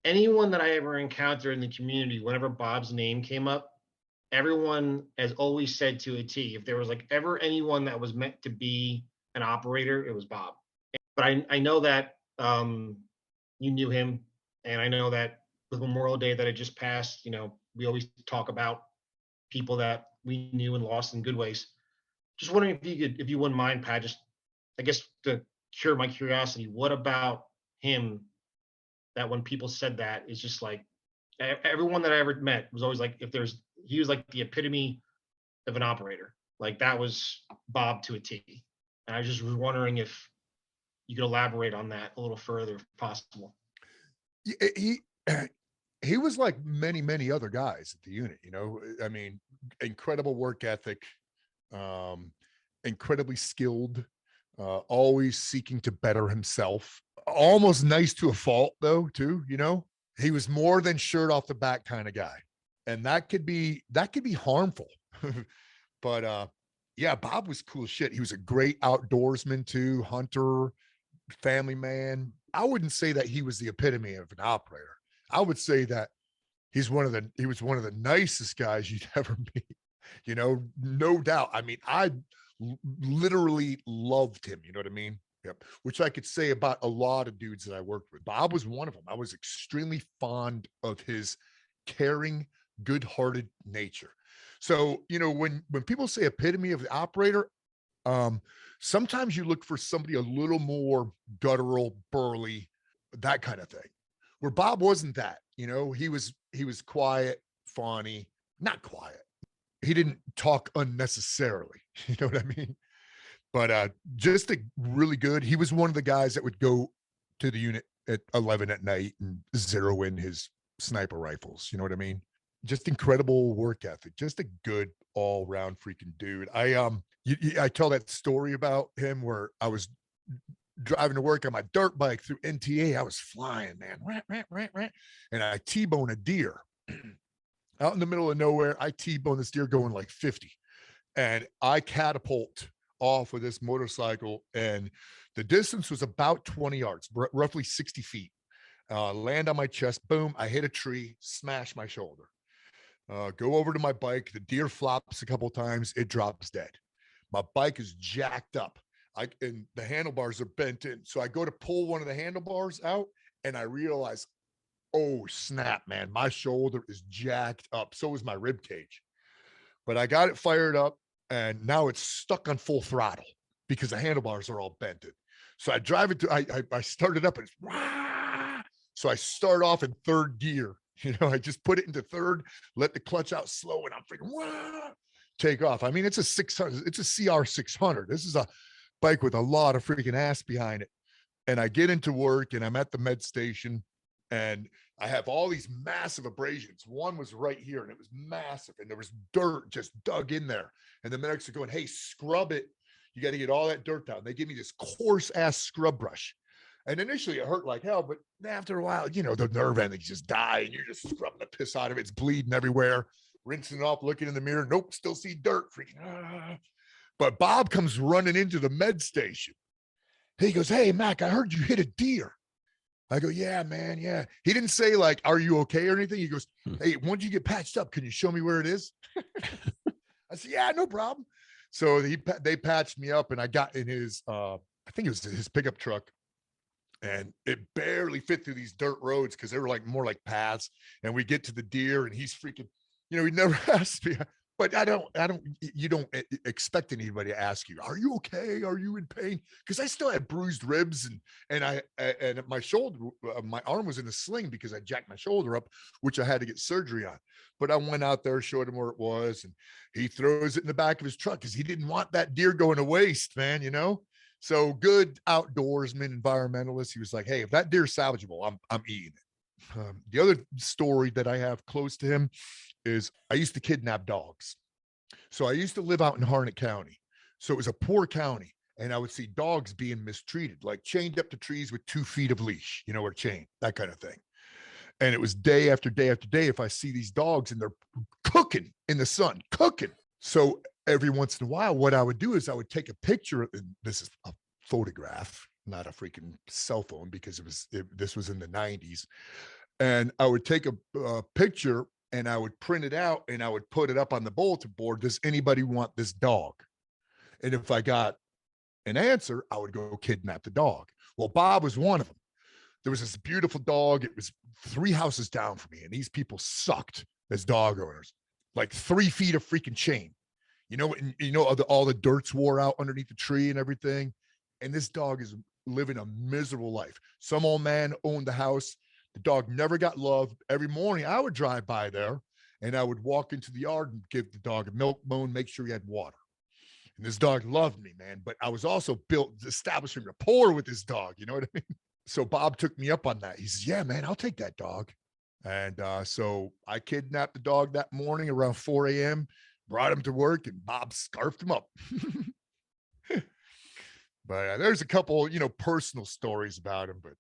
anyone that I ever encountered in the community, whenever Bob's name came up, everyone has always said to a T, if there was like ever anyone that was meant to be an operator, it was Bob. But I know that you knew him, and I know that with Memorial Day that had just passed, we always talk about people that we knew and lost in good ways. Just wondering if you wouldn't mind, Pat, just I guess to cure my curiosity, what about him that when people said that, it's just like everyone that I ever met was always like, if there's, he was like the epitome of an operator. Like that was Bob to a T. And I just was wondering if you could elaborate on that a little further, if possible. He he was like many, many other guys at the unit, I mean, incredible work ethic, um, incredibly skilled, always seeking to better himself. Almost nice to a fault, though, too. He was more than shirt off the back kind of guy, and that could be harmful. But yeah, Bob was cool as shit. He was a great outdoorsman too, hunter, family man. I wouldn't say that he was the epitome of an operator. I would say that he was one of the nicest guys you'd ever meet. No doubt. I mean, I literally loved him. You know what I mean? Yep. Which I could say about a lot of dudes that I worked with. Bob was one of them. I was extremely fond of his caring, good-hearted nature. So, when people say epitome of the operator, um, sometimes you look for somebody a little more guttural, burly, that kind of thing. Where Bob wasn't that, he was quiet, fawny, not quiet. He didn't talk unnecessarily. You know what I mean? But just a really good. He was one of the guys that would go to the unit at 11 at night and zero in his sniper rifles. You know what I mean? Just incredible work ethic. Just a good all round freaking dude. I tell that story about him where I was driving to work on my dirt bike through NTA. I was flying, man, and I T-bone a deer out in the middle of nowhere. I T-bone this deer going like 50, and I catapult off with this motorcycle, and the distance was about 20 yards, roughly 60 feet. Land on my chest, boom, I hit a tree, smash my shoulder. Go over to my bike, the deer flops a couple times, it drops dead. My bike is jacked up. And the handlebars are bent in. So I go to pull one of the handlebars out, and I realize, oh snap, man, my shoulder is jacked up. So is my rib cage. But I got it fired up, and now it's stuck on full throttle because the handlebars are all bented. So I drive it to, I start it up, and it's rah! So I start off in third gear. I just put it into third, let the clutch out slow, and I'm freaking rah! Take off. I mean, it's a 600, it's a CR 600. This is a bike with a lot of freaking ass behind it. And I get into work, and I'm at the med station, and I have all these massive abrasions. One was right here, and it was massive, and there was dirt just dug in there. And the medics are going, hey, scrub it. You got to get all that dirt down. They give me this coarse ass scrub brush. And initially it hurt like hell, but after a while, the nerve endings just die, and you're just scrubbing the piss out of it. It's bleeding everywhere, rinsing it off, looking in the mirror. Nope, still see dirt. Freaking. But Bob comes running into the med station. He goes, hey, Mac, I heard you hit a deer. I go, yeah, man, yeah. He didn't say like, are you okay or anything? He goes, hey, once you get patched up, can you show me where it is? I said, yeah, no problem. So they patched me up, and I got in his, I think it was his pickup truck, and it barely fit through these dirt roads because they were like more like paths. And we get to the deer, and he's freaking, he never asked me. But you don't expect anybody to ask you, are you okay? Are you in pain? Because I still had bruised ribs, and my shoulder, my arm was in a sling because I jacked my shoulder up, which I had to get surgery on. But I went out there, showed him where it was, and he throws it in the back of his truck because he didn't want that deer going to waste, man, So good outdoorsman, environmentalist. He was like, hey, if that deer's salvageable, I'm eating it. The other story that I have close to him is I used to kidnap dogs. So I used to live out in Harnett County. So it was a poor county, and I would see dogs being mistreated, like chained up to trees with 2 feet of leash, or chain, that kind of thing. And it was day after day after day. If I see these dogs and they're cooking in the sun, cooking. So every once in a while, what I would do is I would take a picture. And this is a photograph, not a freaking cell phone, because this was in the 90s. and I would take a picture and I would print it out and I would put it up on the bulletin board. Does anybody want this dog? And if I got an answer, I would go kidnap the dog. Well, Bob was one of them. There was this beautiful dog. It was 3 houses down from me, and these people sucked as dog owners, like 3 feet of freaking chain. And all the dirt's wore out underneath the tree and everything. And this dog is living a miserable life. Some old man owned the house. The dog never got love. Every morning I would drive by there and I would walk into the yard and give the dog a milk bone, make sure he had water. And this dog loved me, man. But I was also built establishing rapport with this dog. You know what I mean? So Bob took me up on that. He says, yeah, man, I'll take that dog. And so I kidnapped the dog that morning around 4 a.m., brought him to work, and Bob scarfed him up. But there's a couple, personal stories about him. But